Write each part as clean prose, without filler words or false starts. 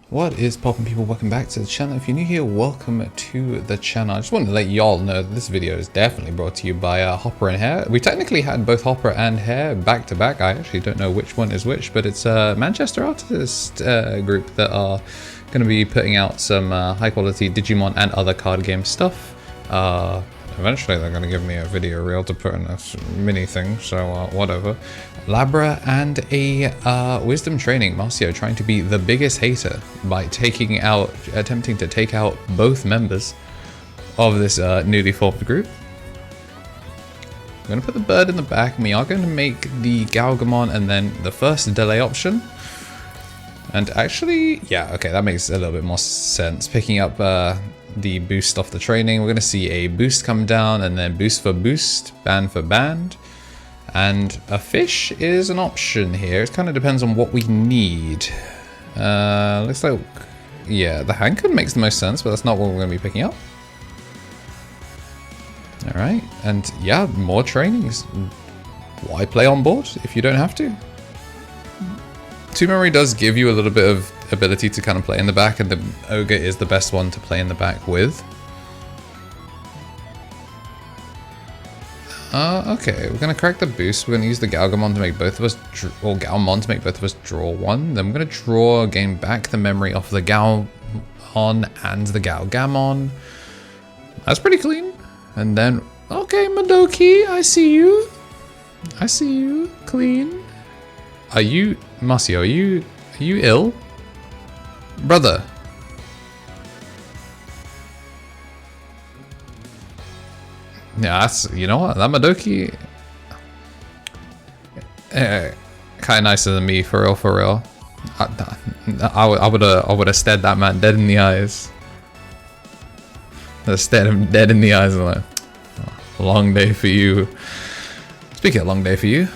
What is poppin', people? Welcome back to the channel. If you're new here, welcome to the channel. I just wanted to let y'all know that this video is definitely brought to you by Hopper and Hare. We technically had both Hopper and Hare back to back. I actually don't know which one is which, but it's a Manchester artist group that are going to be putting out some high quality Digimon and other card game stuff. Eventually they're going to give me a video reel to put in a mini thing, so whatever. Labra and a wisdom training. Marcio trying to be the biggest hater by attempting to take out both members of this newly formed group. I'm going to put the bird in the back, and we are going to make the Gaogamon and then the first delay option. And actually, yeah, okay, that makes a little bit more sense. Picking up the boost off the training. We're going to see a boost come down and then boost for boost, band for band. And a fish is an option here. It kind of depends on what we need. Looks like, yeah, the handgun makes the most sense, but that's not what we're going to be picking up. Alright, and yeah, more trainings. Why play on board if you don't have to? 2 memory does give you a little bit of ability to kind of play in the back, and the ogre is the best one to play in the back with. Okay, we're gonna crack the boost. We're gonna use the Gaogamon to make both of us, or Gaomon to make both of us draw one. Then we're gonna draw, gain back the memory off the Gaomon and the Gaogamon. That's pretty clean. And then, okay, Madoki, I see you. I see you. Clean. Are you, Marcio? Are you ill? Brother. Yeah, that's, you know what, that Madoki kind of nicer than me, for real. I would have stared that man dead in the eyes. I stared him dead in the eyes and like, oh, long day for you. Speaking of long day for you,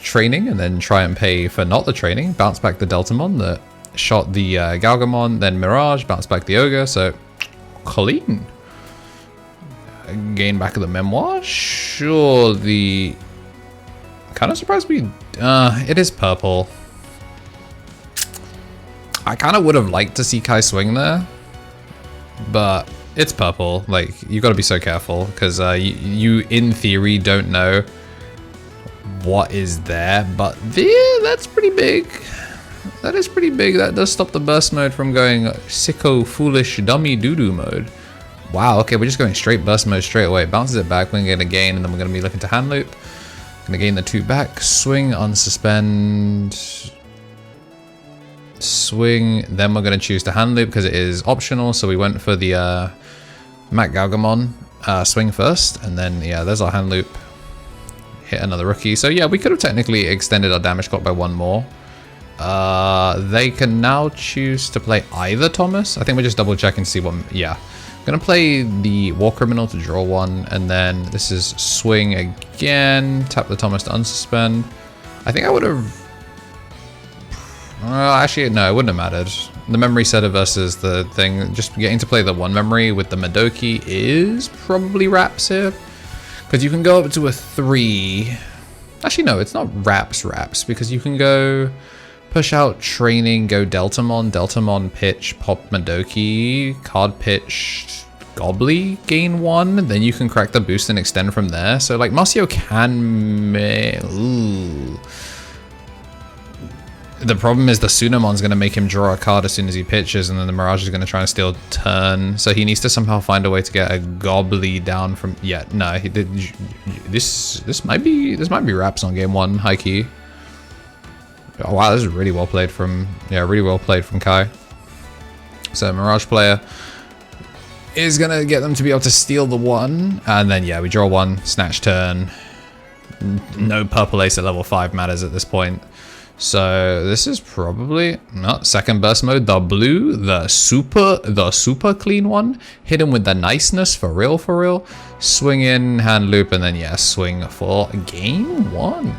training and then try and pay for not the training. Bounce back the Deltamon that shot the Gaogamon, then Mirage, bounce back the Ogre, so clean. Gain back of the memoir. Sure, the kind of surprised me. It is purple. I kind of would have liked to see Kai swing there, but it's purple. Like, you got to be so careful because you in theory don't know what is there, but there, that's pretty big. That is pretty big. That does stop the burst mode from going sicko, foolish, dummy, doo-doo mode. Wow, okay, we're just going straight burst mode straight away. Bounces it back, we're going to get a gain, and then we're going to be looking to hand loop. Going to gain the 2 back, swing, unsuspend, swing, then we're going to choose to hand loop because it is optional, so we went for the Mac Gaogamon swing first, and then, yeah, there's our hand loop. Hit another rookie. So, yeah, we could have technically extended our damage clock by 1 more. They can now choose to play either Thomas. I think we're just double checking to see what, yeah. Gonna play the War Criminal to draw 1, and then this is swing again, tap the Thomas to unsuspend. I think I would have, actually no, it wouldn't have mattered. The memory setter versus the thing, just getting to play the 1 memory with the Madoki is probably wraps here, because you can go up to a 3. Actually no, it's not wraps, because you can go push out training, go Deltamon pitch, pop Madoki, card pitch, Gobbly, gain 1, then you can crack the boost and extend from there. So like Marcio can the problem is the Sunamon's going to make him draw a card as soon as he pitches, and then the Mirage is going to try and steal turn. So he needs to somehow find a way to get a Gobbly down from, yeah, no, he did. This might be wraps on game 1, high key. Oh, wow, this is really well played from, yeah, really well played from Kai. So Mirage player is gonna get them to be able to steal the 1, and then yeah, we draw 1, snatch turn. No purple ace at level 5 matters at this point. So this is probably not second burst mode. The blue, the super clean one. Hit him with the niceness for real. Swing in, hand loop, and then yeah, swing for game 1.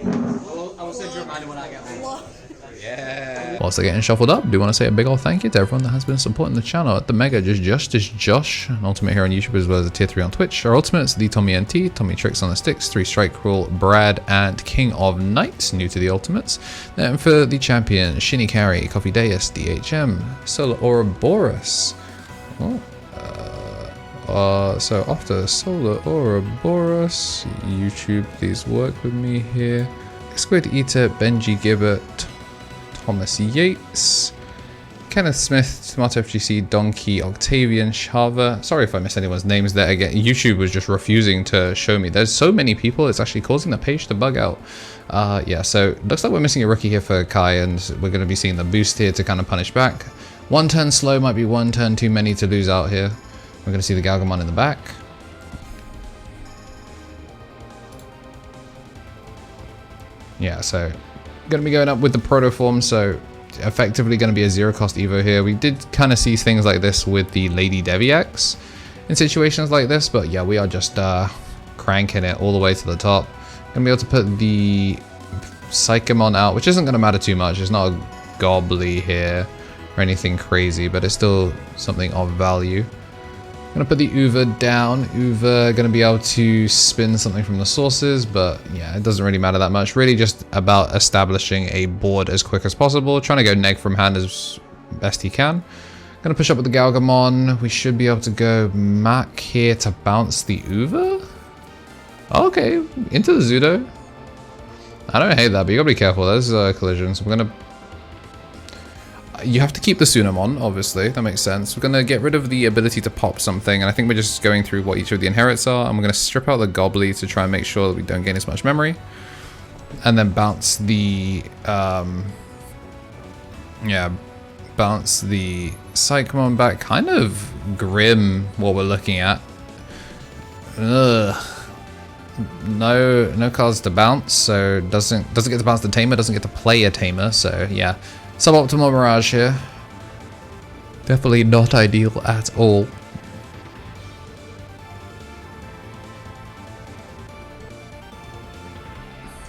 I will send you a reminder when I get home. Yeah. Whilst they're getting shuffled up, do want to say a big old thank you to everyone that has been supporting the channel. At the Mega, Justice Josh, an ultimate here on YouTube as well as a tier 3 on Twitch. Our ultimates, the Tommy NT, Tommy Tricks on the Sticks, 3 Strike Rule, Brad, and King of Knights, new to the ultimates. Then for the champion, Shinny Carry, Coffee Deus, DHM, Solar Ouroboros. So after Solar Ouroboros, YouTube, please work with me here. Squid Eater, Benji Gibbert, Thomas Yates, Kenneth Smith, Tomato FGC, Donkey, Octavian, Shava. Sorry if I missed anyone's names there. Again, YouTube was just refusing to show me. There's so many people, it's actually causing the page to bug out. Yeah, so looks like we're missing a rookie here for Kai, and we're going to be seeing the boost here to kind of punish back. One turn slow might be one turn too many to lose out here. We're going to see the Gaogamon in the back. Yeah, so going to be going up with the proto form, so effectively going to be a 0 cost evo here. We did kind of see things like this with the Lady Deviax in situations like this, but yeah, we are just cranking it all the way to the top. Gonna be able to put the Psychomon out, which isn't going to matter too much. It's not a Gobbly here or anything crazy, but it's still something of value. Gonna put the Uva down. Uva gonna be able to spin something from the sources, but yeah, it doesn't really matter that much. Really just about establishing a board as quick as possible. Trying to go neg from hand as best he can. Gonna push up with the Gaogamon. We should be able to go Mac here to bounce the Uva. Okay, into the Zudo. I don't hate that, but you gotta be careful. There's collisions. I'm gonna... You have to keep the Sunamon, obviously. That makes sense. We're going to get rid of the ability to pop something, and I think we're just going through what each of the inherits are, and we're going to strip out the Gobbly to try and make sure that we don't gain as much memory. And then bounce the... bounce the Psychomon back. Kind of grim what we're looking at. Ugh. No cards to bounce, so doesn't get to bounce the Tamer, doesn't get to play a Tamer, so yeah. Suboptimal Mirage here. Definitely not ideal at all.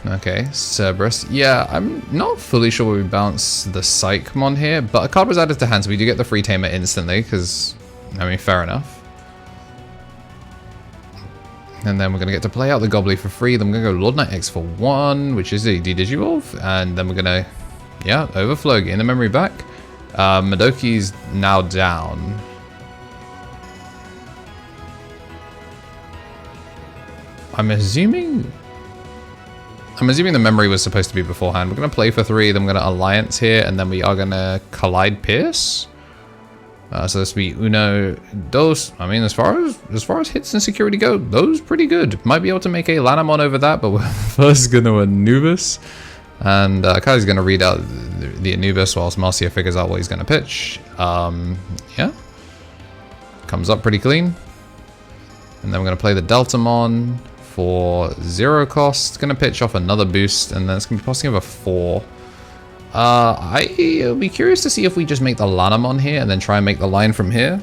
Okay, Cerberus. Yeah, I'm not fully sure where we bounce the Psychomon here, but a card was added to hand, so we do get the free Tamer instantly, because, I mean, fair enough. And then we're going to get to play out the Gobbly for free. Then we're going to go Lord Knight X for 1, which is a D-Digivolve, and then we're going to... Yeah, Overflow, getting the memory back. Madoki's now down. I'm assuming the memory was supposed to be beforehand. We're going to play for 3, then we're going to Alliance here, and then we are going to Collide Pierce. So this will be Uno, Dos. I mean, as far as hits and security go, those pretty good. Might be able to make a Lanamon over that, but we're first going to Anubis. And Kai's going to read out the Anubis whilst Marcia figures out what he's going to pitch. Yeah. Comes up pretty clean. And then we're going to play the Deltamon for 0 cost. Going to pitch off another boost, and then it's going to be passing over 4. I'll be curious to see if we just make the Lanamon here and then try and make the line from here.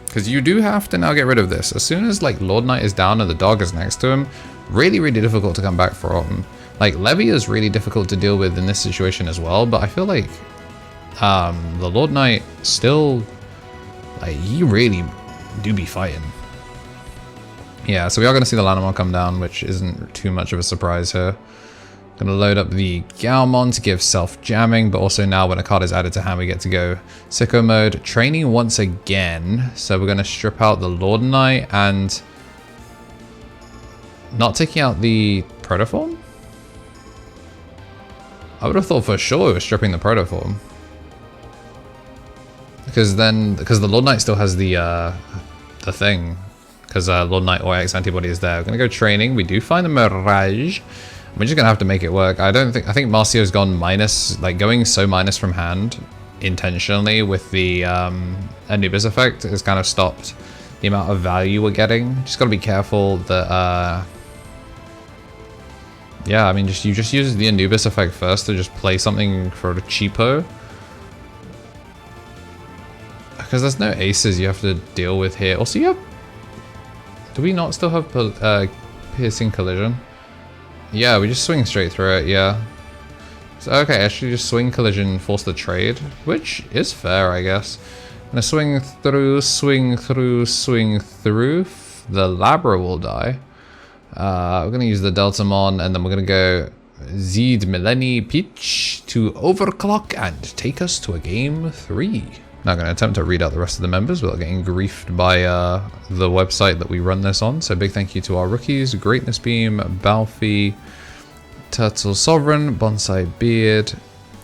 Because you do have to now get rid of this. As soon as like Lord Knight is down and the dog is next to him, really, really difficult to come back from. Like, Levy is really difficult to deal with in this situation as well, but I feel like the Lord Knight still, like, you really do be fighting. Yeah, so we are going to see the Lanamon come down, which isn't too much of a surprise here. Going to load up the Gaomon to give self-jamming, but also now when a card is added to hand, we get to go Sicko mode. Training once again, so we're going to strip out the Lord Knight and not taking out the Protoform? I would have thought for sure it was stripping the Protoform. Because the Lord Knight still has the thing. Because Lord Knight or X antibody is there. We're going to go training. We do find the Mirage. We're just going to have to make it work. I think Marcio's gone minus, like going so minus from hand intentionally with the Anubis effect has kind of stopped the amount of value we're getting. Just got to be careful that... yeah, I mean, you just use the Anubis effect first to just play something for a cheapo. Because there's no aces you have to deal with here. Also, you have... Do we not still have piercing collision? Yeah, we just swing straight through it, yeah. So, okay, actually just swing, collision, force the trade, which is fair, I guess. I'm gonna swing through, swing through, swing through. The Labra will die. We're gonna use the Deltamon, and then we're gonna go Zed Millenni Peach to overclock and take us to a game 3. Now I'm going to attempt to read out the rest of the members without getting griefed by the website that we run this on. So big thank you to our rookies, Greatness Beam, Balfi, Turtle Sovereign, Bonsai Beard,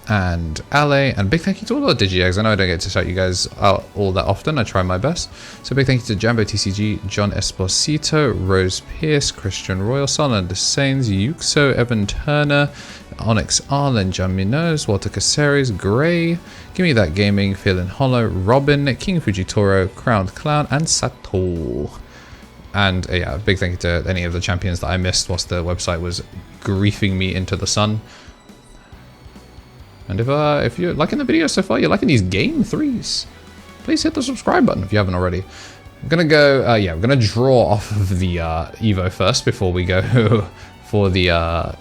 and Ale. And big thank you to all our Digi-Eggs. I know I don't get to shout you guys out all that often. I try my best. So big thank you to Jambo TCG, John Esposito, Rose Pierce, Christian Royal, Solon DeSains, Yuxo, Evan Turner, Onyx Arlen, John Minos, Walter Caceres, Gray, Give Me That Gaming, Feeling Hollow, Robin, King Fujitoro, Crowned Clown, and Sato. And yeah, big thank you to any of the champions that I missed whilst the website was griefing me into the sun. And if you're liking the video so far, you're liking these game 3s, please hit the subscribe button if you haven't already. I'm gonna go, yeah, we're gonna draw off of the Evo first before we go for the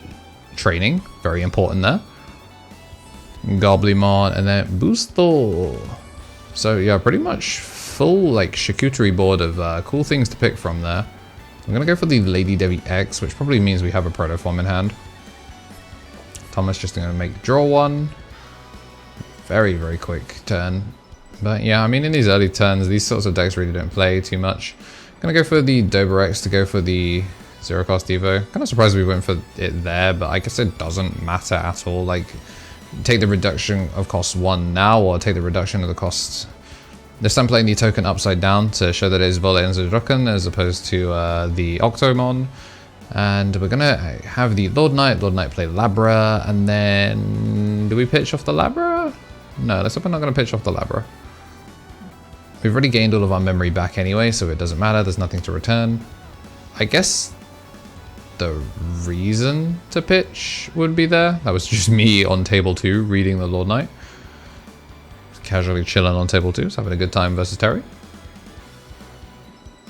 training. Very important there. Goblimon and then Boosto. So yeah, pretty much full like charcuterie board of cool things to pick from there. I'm gonna go for the Lady Devi X, which probably means we have a proto form in hand. Thomas just gonna make draw one. Very, very quick turn. But yeah, I mean in these early turns, these sorts of decks really don't play too much. Gonna go for the Dober-X to go for the 0-cost Evo. Kind of surprised we went for it there, but I guess it doesn't matter at all. Like, take the reduction of cost 1 now, or take the reduction of the cost. This time playing the token upside down to show that it is Vole and Zudroken as opposed to the Octomon. And we're gonna have the Lord Knight play Labra, and then do we pitch off the Labra? No, let's hope we're not gonna pitch off the Labra. We've already gained all of our memory back anyway, so it doesn't matter, there's nothing to return. I guess the reason to pitch would be there. That was just me on table 2 reading the Lord Knight. Casually chilling on table 2, just having a good time versus Terry.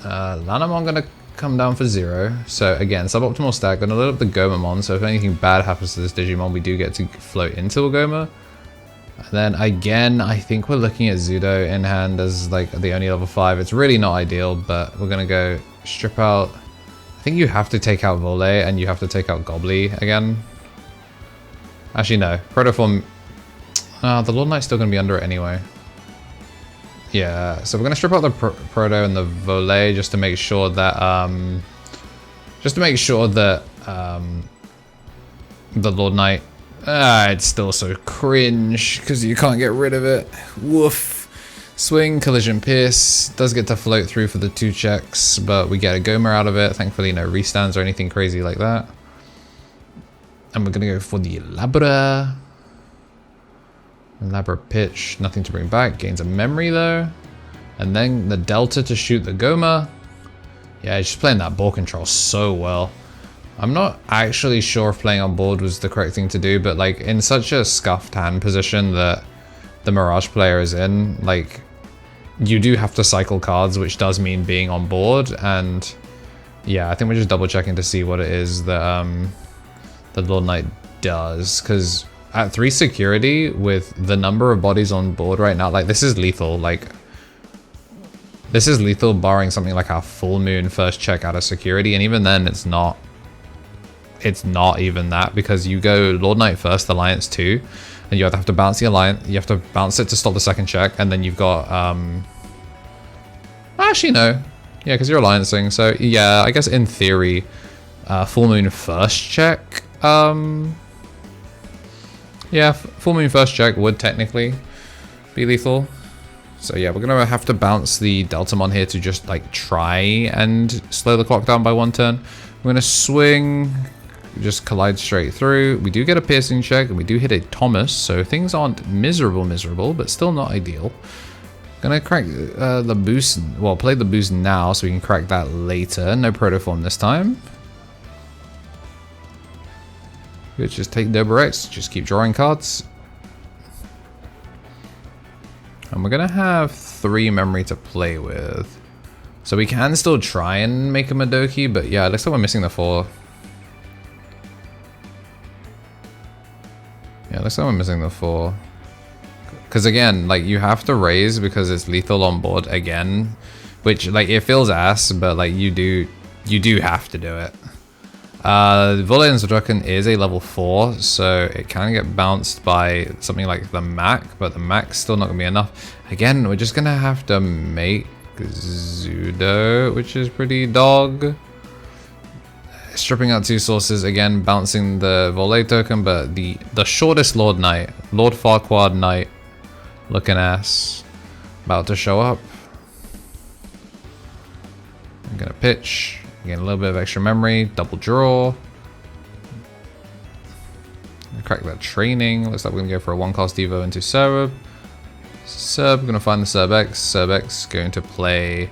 Lanamon gonna come down for 0. So again, suboptimal stack, gonna load up the Gomamon, so if anything bad happens to this Digimon, we do get to float into a Goma. And then again, I think we're looking at Zudo in hand as like the only level 5. It's really not ideal, but we're gonna go strip out. I think you have to take out Vole and you have to take out Gobly again. Actually no, Protoform. The Lord Knight's still gonna be under it anyway. Yeah, so we're gonna strip out the Proto and the Vole just to make sure that the Lord Knight. It's still so cringe because you can't get rid of it. Woof. Swing, collision, pierce. Does get to float through for the 2 checks, but we get a Gomer out of it. Thankfully, no restands or anything crazy like that. And we're gonna go for the Labra. Labra pitch, nothing to bring back. Gains a memory though. And then the Delta to shoot the Goma. Yeah, he's just playing that ball control so well. I'm not actually sure if playing on board was the correct thing to do, but like in such a scuffed hand position that the Mirage player is in, like you do have to cycle cards, which does mean being on board. And yeah, I think we're just double checking to see what it is that the Lord Knight does, because at 3 security with the number of bodies on board right now, like this is lethal. Like this is lethal barring something like our full moon first check out of security, and even then it's not even that, because you go Lord Knight first, Alliance 2, and you have to bounce the Alliance, you have to bounce it to stop the second check, and then you've got actually no, yeah, because you're alliancing, so yeah, I guess in theory full moon first check, yeah, full moon first check would technically be lethal. So yeah, we're gonna have to bounce the Deltamon here to just like try and slow the clock down by 1 turn. We're gonna swing, just collide straight through. We do get a piercing check and we do hit a Thomas, so things aren't miserable, but still not ideal. Gonna crack the boost, well, play the boost now so we can crack that later. No protoform this time. Let's just take Dober-X, just keep drawing cards. And we're gonna have 3 memory to play with. So we can still try and make a Madoki, but yeah, it looks like we're missing the 4. Yeah, looks like we're missing the 4. Because again, like, you have to raise because it's lethal on board again. Which, like, it feels ass, but, like, you do have to do it. Volley Draken is a level 4, so it can get bounced by something like the Mac, but the Mac's still not going to be enough. Again, we're just going to have to make Zudo, which is pretty dog. Stripping out 2 sources, again, bouncing the Volley token, but the shortest Lord Knight, Lord Farquaad Knight, looking ass, about to show up. I'm going to pitch. Again, a little bit of extra memory, double draw. Crack that training. Looks like we're gonna go for a 1-cost Evo into Serb. Serb, gonna find the Serb X. Serb X going to play.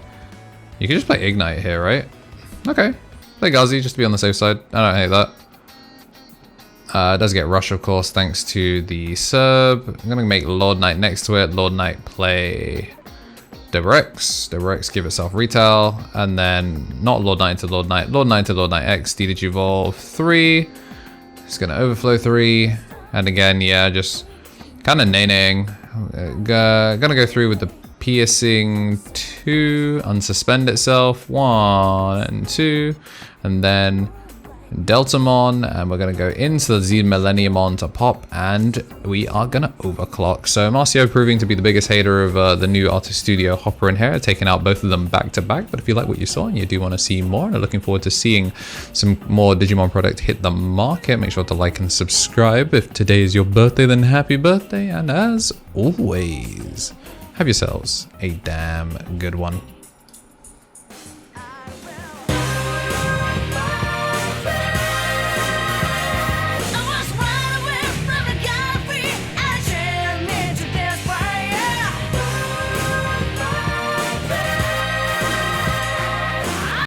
You can just play Ignite here, right? Okay. Play Ghazi just to be on the safe side. I don't hate that. It does get Rush, of course, thanks to the Serb. I'm gonna make Lord Knight next to it. Lord Knight play Derex. Derex give itself retail, and then not Lord Knight to Lord Knight, Lord Knight to Lord Knight X, Digivolve 3. It's gonna overflow 3, and again, yeah, just kind of naining. Gonna go through with the piercing 2, unsuspend itself 1 and 2, and then Deltamon, and we're gonna go into the Z Millenniumon to pop, and we are gonna overclock. So Marcio proving to be the biggest hater of the new Artist Studio Hopper and Hare, taking out both of them back to back. But if you like what you saw and you do want to see more and are looking forward to seeing some more Digimon product hit the market, make sure to like and subscribe. If today is your birthday, then happy birthday, and as always, have yourselves a damn good one.